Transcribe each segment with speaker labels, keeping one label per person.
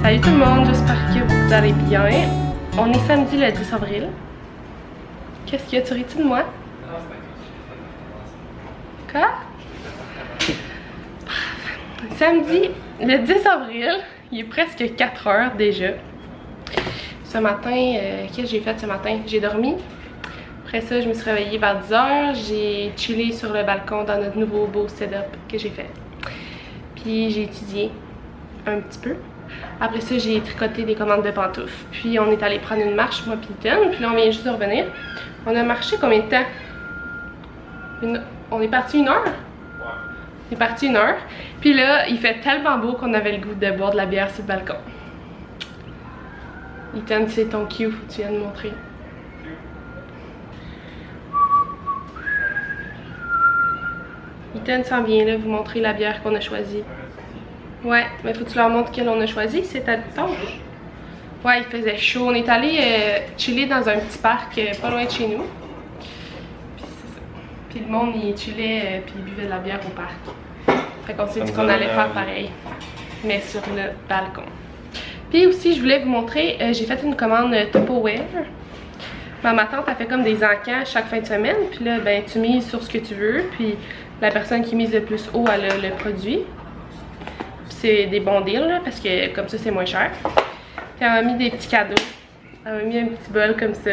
Speaker 1: Salut tout le monde, j'espère que vous allez bien. On est samedi le 10 avril. Qu'est-ce qu'il y a, tu ris-tu de moi? Quoi? Samedi le 10 avril, il est presque 4 heures déjà. Ce matin, qu'est-ce que j'ai fait ce matin? J'ai dormi. Après ça, je me suis réveillée vers 10 heures. J'ai chillé sur le balcon dans notre nouveau beau setup que j'ai fait. Puis j'ai étudié un petit peu. Après ça, j'ai tricoté des commandes de pantoufles. Puis on est allé prendre une marche, moi puis Ethan. Puis là, on vient juste de revenir. On a marché combien de temps? On est parti 1 heure? On est parti 1 heure. Puis là, il fait tellement beau qu'on avait le goût de boire de la bière sur le balcon. Ethan, c'est ton cue, faut que tu viennes me montrer. Ethan s'en vient là vous montrer la bière qu'on a choisie. Ouais, mais faut que tu leur montres quelle on a choisi, c'est ta tâche. Ouais, il faisait chaud. On est allé chiller dans un petit parc pas loin de chez nous. Puis c'est ça. Puis le monde il chillait puis il buvait de la bière au parc. Fait qu'on s'est dit qu'on allait faire pareil, mais sur le balcon. Puis aussi, je voulais vous montrer, j'ai fait une commande Tupperware. Ma tante a fait comme des encans chaque fin de semaine. Puis là, ben tu mises sur ce que tu veux. Puis la personne qui mise le plus haut, elle a le produit. C'est des bons deals là, parce que comme ça c'est moins cher. Puis elle m'a mis des petits cadeaux. Elle m'a mis un petit bol comme ça.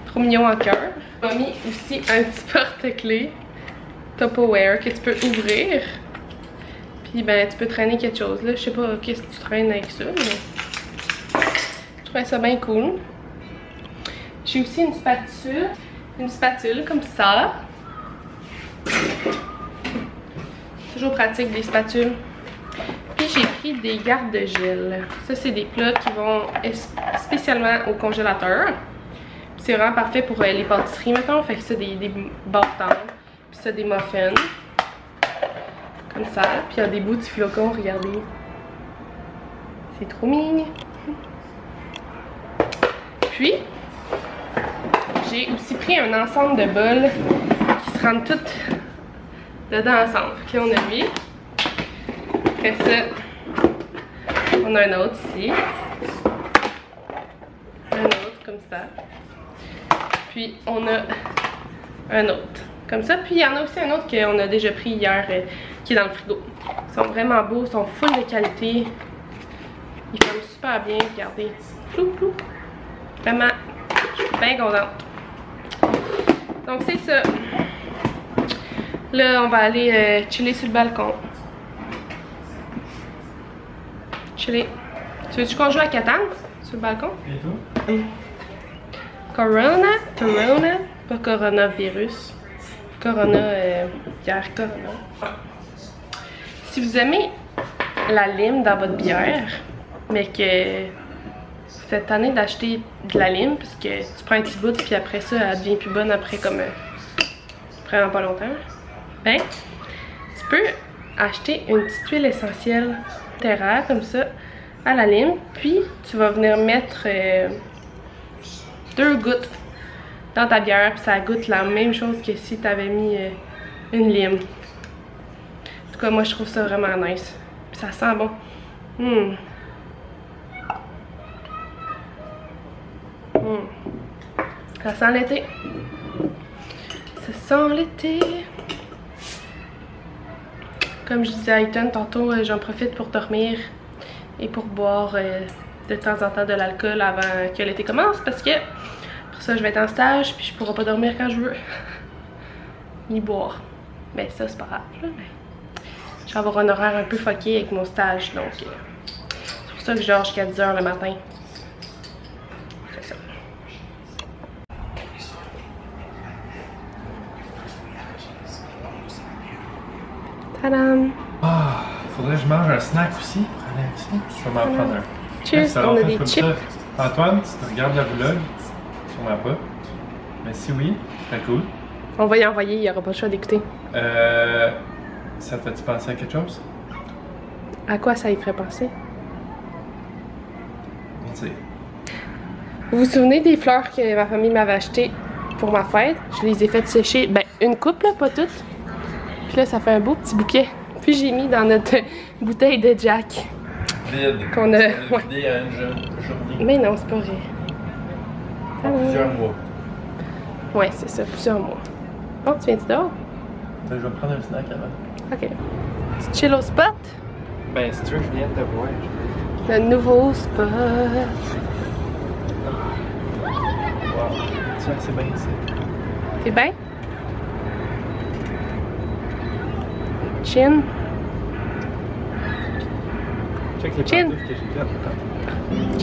Speaker 1: Trop mignon en cœur. Elle m'a mis aussi un petit porte-clés Tupperware que tu peux ouvrir. Puis ben tu peux traîner quelque chose là. Je sais pas qu'est-ce que tu traînes avec ça, mais je trouvais ça bien cool. J'ai aussi une spatule. Une spatule comme ça. Toujours pratique des spatules. Puis j'ai pris des garde-gel. Ça c'est des plats qui vont spécialement au congélateur. C'est vraiment parfait pour les pâtisseries mettons. Fait que ça des bâtons. Puis ça des muffins. Comme ça. Puis il y a des bouts de flocons, regardez. C'est trop mignon. Puis j'ai aussi pris un ensemble de bols qui se rendent toutes dedans ensemble. Puis on a mis. Après ça, on a un autre ici. Un autre comme ça. Puis on a un autre comme ça. Puis il y en a aussi un autre qu'on a déjà pris hier qui est dans le frigo. Ils sont vraiment beaux, ils sont full de qualité. Ils ferment super bien, regardez. Flou, flou. Vraiment, je suis bien contente. Donc c'est ça. Là, on va aller chiller sur le balcon. Chiller. Tu veux-tu qu'on joue à Catan sur le balcon?
Speaker 2: Et toi?
Speaker 1: Corona, pas coronavirus. Corona, bière Corona. Si vous aimez la lime dans votre bière, mais que vous êtes tanné d'acheter de la lime, parce que tu prends un petit bout, puis après ça, elle devient plus bonne après comme vraiment pas longtemps. Ben, tu peux acheter une petite huile essentielle Terra comme ça à la lime, puis tu vas venir mettre 2 gouttes dans ta bière, puis ça goûte la même chose que si tu avais mis une lime. En tout cas, moi je trouve ça vraiment nice. Puis ça sent bon. Ça sent l'été. Ça sent l'été. Comme je disais à Ethan tantôt, j'en profite pour dormir et pour boire de temps en temps de l'alcool avant que l'été commence parce que pour ça je vais être en stage puis je pourrai pas dormir quand je veux ni boire. Mais ça c'est pas grave là, mais je vais avoir un horaire un peu fucké avec mon stage donc c'est pour ça que je dors jusqu'à 10 h le matin. C'est ça. Tadam!
Speaker 2: Ah, faudrait que je mange un snack aussi pour aller avec ça. Je vais m'en prendre un.
Speaker 1: Cheers, on a des chips.
Speaker 2: Ça. Antoine, si tu regardes la vlog, sûrement pas. Mais si oui, très cool.
Speaker 1: On va y envoyer, il n'y aura pas le choix d'écouter.
Speaker 2: Ça te fait-tu penser à quelque chose?
Speaker 1: À quoi ça y ferait penser?
Speaker 2: On sait.
Speaker 1: Vous vous souvenez des fleurs que ma famille m'avait achetées pour ma fête? Je les ai faites sécher, ben une coupe là, pas toutes. Puis là, ça fait un beau petit bouquet. Puis j'ai mis dans notre bouteille de Jack.
Speaker 2: vide.
Speaker 1: Qu'on a.
Speaker 2: Ouais.
Speaker 1: Ouais.
Speaker 2: Vidé à une journée.
Speaker 1: Mais non, c'est pas vrai.
Speaker 2: En plusieurs mois.
Speaker 1: Ouais, c'est ça, plusieurs mois. Bon, tu viens-tu dehors?
Speaker 2: Je vais prendre un snack avant.
Speaker 1: Ok. Tu chill au spot?
Speaker 2: Ben, si tu veux, je viens de te voir.
Speaker 1: Le nouveau spot.
Speaker 2: Wow. Tiens, c'est bien ici.
Speaker 1: T'es bien? Chin?
Speaker 2: Check les
Speaker 1: Chin.
Speaker 2: pantoufles que j'ai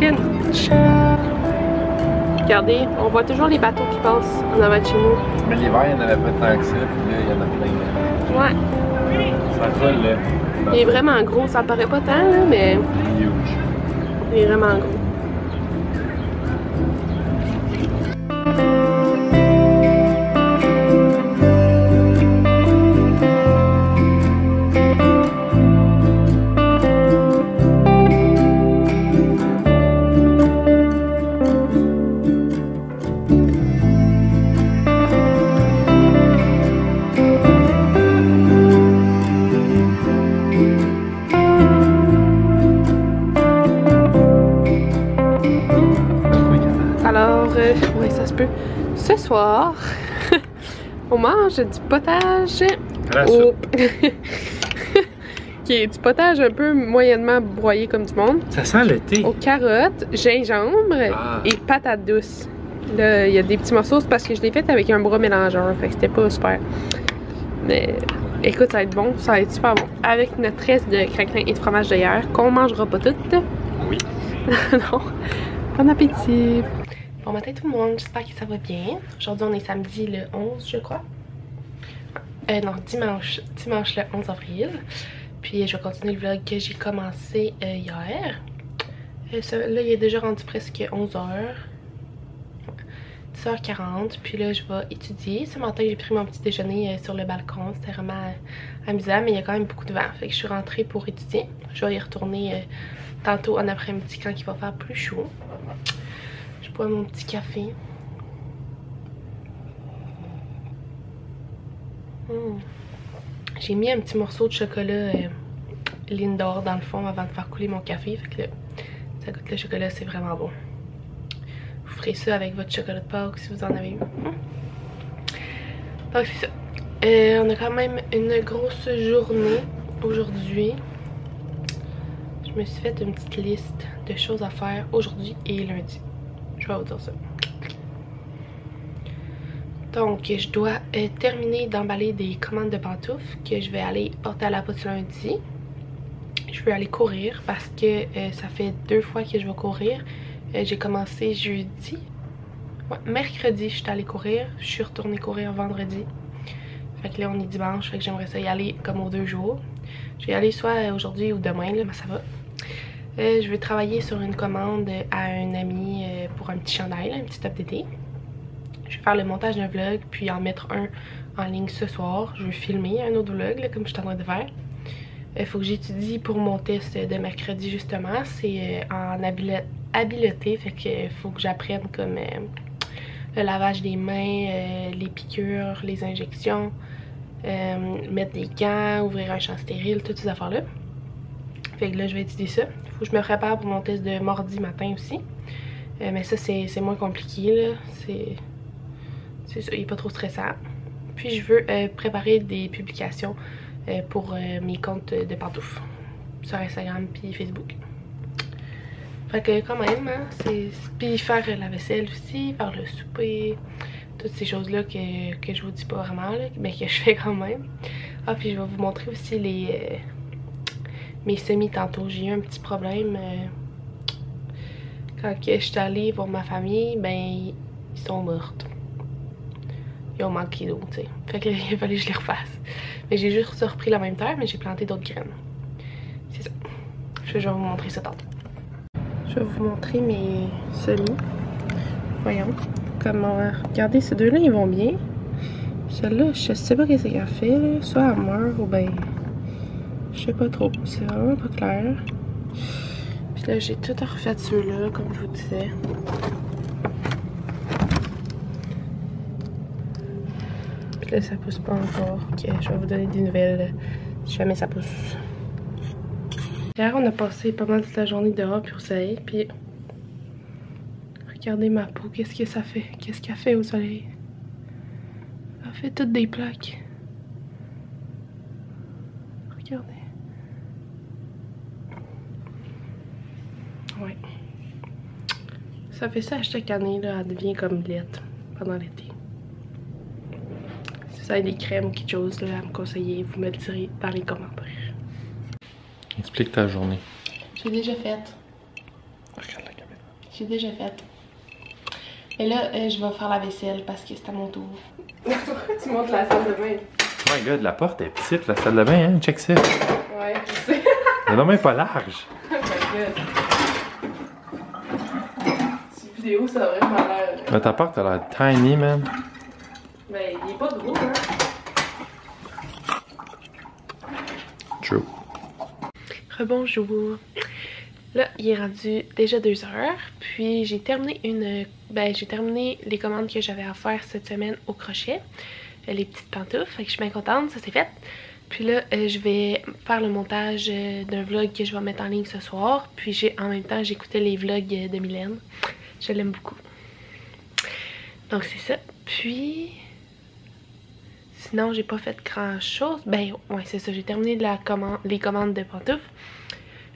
Speaker 2: faites.
Speaker 1: Chin? Regardez, on voit toujours les bateaux qui passent en avant de chez nous.
Speaker 2: Mais l'hiver, il n'y en avait pas tant que ça, puis là, il y en a plein.
Speaker 1: Ouais.
Speaker 2: Ça vole, là.
Speaker 1: Il est vraiment gros, ça paraît pas tant, là, mais
Speaker 2: Il est huge.
Speaker 1: il est vraiment gros. Oui, ça se peut. Ce soir, on mange du potage. Qui est du potage un peu moyennement broyé comme du monde.
Speaker 2: Ça sent le thé.
Speaker 1: Aux carottes, gingembre et patates douces. Là, il y a des petits morceaux, c'est parce que je l'ai fait avec un bras mélangeur. Fait que c'était pas super. Mais écoute, ça va être bon. Ça va être super bon. Avec notre reste de craquelin et de fromage de hier, qu'on mangera pas tout.
Speaker 2: Oui.
Speaker 1: Non. Bon appétit. Bon matin tout le monde, j'espère que ça va bien. Aujourd'hui on est samedi le 11 je crois. Non, dimanche le 11 avril. Puis je vais continuer le vlog que j'ai commencé hier. Là il est déjà rendu presque 11h. 10h40. Puis là je vais étudier. Ce matin j'ai pris mon petit déjeuner sur le balcon. C'était vraiment amusant mais il y a quand même beaucoup de vent. Fait que je suis rentrée pour étudier. Je vais y retourner tantôt en après-midi quand il va faire plus chaud. Je bois mon petit café. J'ai mis un petit morceau de chocolat Lindor dans le fond avant de faire couler mon café. Fait que là, ça goûte le chocolat, c'est vraiment bon. Vous ferez ça avec votre chocolat de Pâques si vous en avez eu. Donc c'est ça. On a quand même une grosse journée aujourd'hui. Je me suis fait une petite liste de choses à faire aujourd'hui et lundi. Je vais vous dire ça. Donc, je dois terminer d'emballer des commandes de pantoufles que je vais aller porter à la poste lundi. Je veux aller courir parce que ça fait 2 fois que je vais courir. J'ai commencé jeudi. Ouais, mercredi, je suis allée courir. Je suis retournée courir vendredi. Fait que là, on est dimanche. Fait que j'aimerais ça y aller comme aux 2 jours. Je vais y aller soit aujourd'hui ou demain, là, mais ça va. Je vais travailler sur une commande à un ami pour un petit chandail, là, un petit top d'été. Je vais faire le montage d'un vlog, puis en mettre un en ligne ce soir. Je vais filmer un autre vlog, là, comme je suis en train de faire. Il faut que j'étudie pour mon test de mercredi, justement. C'est en habileté, fait que faut que j'apprenne comme le lavage des mains, les piqûres, les injections, mettre des gants, ouvrir un champ stérile, toutes ces affaires-là. Fait que là, je vais étudier ça. Faut que je me prépare pour mon test de mardi matin aussi. Mais ça, c'est moins compliqué, là. C'est ça, il n'est pas trop stressant. Puis je veux préparer des publications pour mes comptes de pantoufles. Sur Instagram puis Facebook. Fait que quand même, hein, puis faire la vaisselle aussi, faire le souper. Toutes ces choses-là que je vous dis pas vraiment, là, mais que je fais quand même. Ah, puis je vais vous montrer aussi mes semis tantôt. J'ai eu un petit problème quand je suis allée voir ma famille, ben ils sont mortes. Ils ont manqué d'eau, tu sais. Fait que il fallait que je les refasse. Mais j'ai juste repris la même terre, mais j'ai planté d'autres graines. C'est ça. Je vais vous montrer ça tantôt. Je vais vous montrer mes semis. Voyons. Comment. Regardez, ces deux-là, ils vont bien. Celle-là, je sais pas qu'est-ce qu'elle fait, là. Soit elle meurt ou ben. Je sais pas trop. C'est vraiment pas clair. Puis là, j'ai tout refait ceux-là, comme je vous disais. Puis là, ça pousse pas encore. Ok, je vais vous donner des nouvelles si jamais ça pousse. Hier, on a passé pas mal toute la journée dehors puis au soleil, puis regardez ma peau, qu'est-ce que ça fait? Qu'est-ce qu'elle fait au soleil? Elle fait toutes des plaques. Regardez. Ouais. Ça fait ça à chaque année, là, elle devient comme laite pendant l'été. Si vous avez des crèmes ou quelque chose là, à me conseiller, vous me le direz dans les commentaires.
Speaker 2: Explique ta journée.
Speaker 1: J'ai déjà faite.
Speaker 2: Regarde la caméra.
Speaker 1: J'ai déjà fait. Et là, je vais faire la vaisselle parce que c'est à mon tour. Pourquoi tu montes la salle de bain?
Speaker 2: Oh my god, la porte est petite, la salle de bain, hein? Check ça.
Speaker 1: Ouais, je sais.
Speaker 2: Elle est même pas large.
Speaker 1: Oh my god. Cette vidéo, ça a vraiment l'air.
Speaker 2: Mais ta porte a l'air tiny, man.
Speaker 1: Ben, il est pas gros, hein?
Speaker 2: True.
Speaker 1: Rebonjour. Là, il est rendu déjà 2 heures, puis j'ai terminé j'ai terminé les commandes que j'avais à faire cette semaine au crochet, les petites pantoufles, fait que je suis bien contente, ça c'est fait. Puis là, je vais faire le montage d'un vlog que je vais mettre en ligne ce soir, puis en même temps, j'écoutais les vlogs de Mylène, je l'aime beaucoup. Donc c'est ça, puis sinon j'ai pas fait grand chose, ben ouais c'est ça, j'ai terminé les commandes de pantoufles.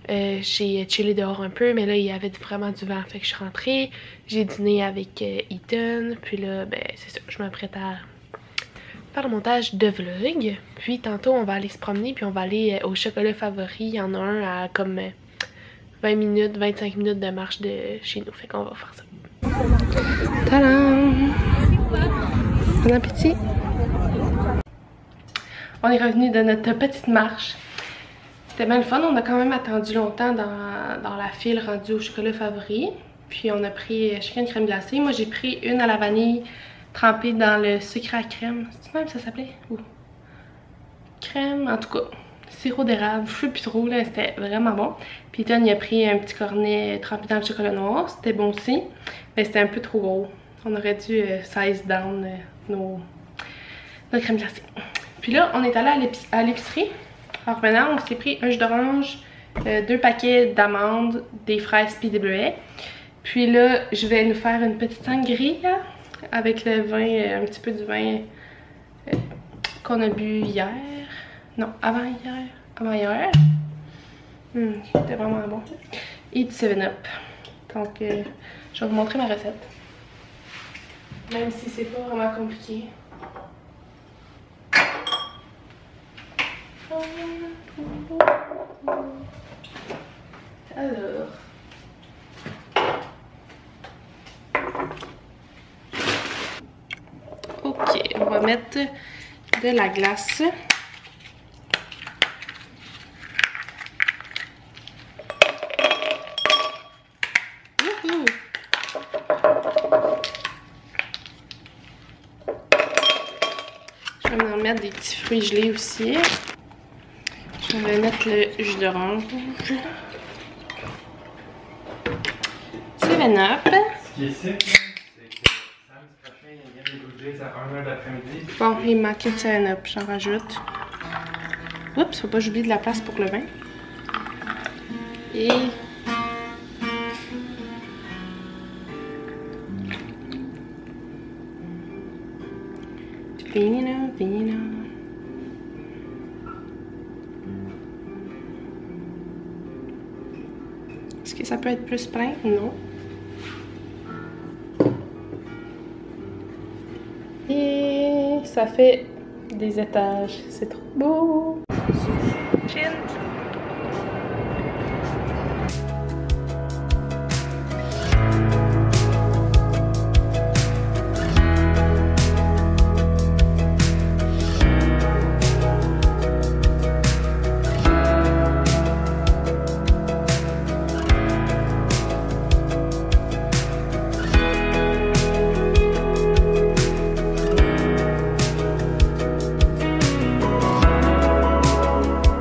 Speaker 1: J'ai chillé dehors un peu, mais là il y avait vraiment du vent, fait que je suis rentrée, j'ai dîné avec Ethan, puis là ben c'est ça, je m'apprête à faire le montage de vlog, puis tantôt on va aller se promener, puis on va aller au chocolat favori, il y en a un à comme 20 minutes, 25 minutes de marche de chez nous, fait qu'on va faire ça. Tadam! Bon appétit! On est revenu de notre petite marche. C'était bien le fun, on a quand même attendu longtemps dans la file rendue au chocolat favori. Puis on a pris chacun une crème glacée. Moi j'ai pris une à la vanille trempée dans le sucre à crème. C'est même ça s'appelait? Ou crème, en tout cas. Sirop d'érable, je sais plus trop là, c'était vraiment bon. Puis Ethan il a pris un petit cornet trempé dans le chocolat noir, c'était bon aussi. Mais c'était un peu trop gros. On aurait dû size down nos crèmes glacées. Puis là, on est allé à l'épicerie. En revenant, on s'est pris un jus d'orange, 2 paquets d'amandes, des fraises puis des bleuets. Puis là, je vais nous faire une petite sangria avec le vin, un petit peu du vin qu'on a bu hier. Non, avant-hier. Avant-hier. C'était vraiment bon. Et du 7-Up. Donc, je vais vous montrer ma recette. Même si c'est pas vraiment compliqué. Alors, ok, on va mettre de la glace. Je vais en mettre des petits fruits gelés aussi. Je vais mettre le jus d'orange. 7-Up.
Speaker 2: Ce qui est sick, c'est que samedi prochain, il vient de bouger à 1h de l'après-midi.
Speaker 1: Bon, il manquait de 7-Up, j'en rajoute. Oups, faut pas que j'oublie de la place pour le vin. Et... vino. Est-ce que ça peut être plus plein? Non. Et ça fait des étages. C'est trop beau. Chin.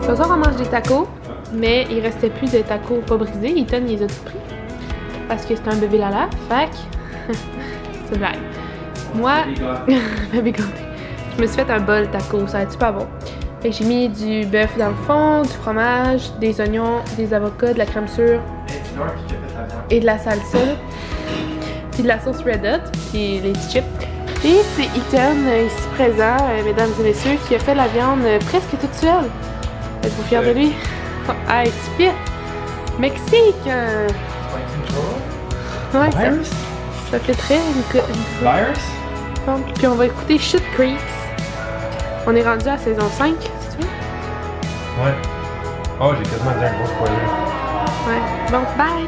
Speaker 1: Ce soir, on mange des tacos, mais il restait plus de tacos pas brisés. Ethan, il les a tous pris parce que c'est un bébé lala. Fait que c'est une blague. Moi, bébé gâté. Je me suis fait un bol taco, ça va être super bon. Fait que j'ai mis du bœuf dans le fond, du fromage, des oignons, des avocats, de la crème sûre et de la salsa. Puis de la sauce Red Hot, puis les petits chips. Et c'est Ethan, ici présent, mesdames et messieurs, qui a fait la viande presque toute seule. Êtes-vous fiers de lui? Ah, tu fit! Mexique! Ouais, ça fait très
Speaker 2: Virus?
Speaker 1: Puis on va écouter Shoot Creeks. On est rendu à saison 5, si tu veux?
Speaker 2: Ouais. Oh, j'ai quasiment dit un gros spoiler.
Speaker 1: Ouais. Bon, bye!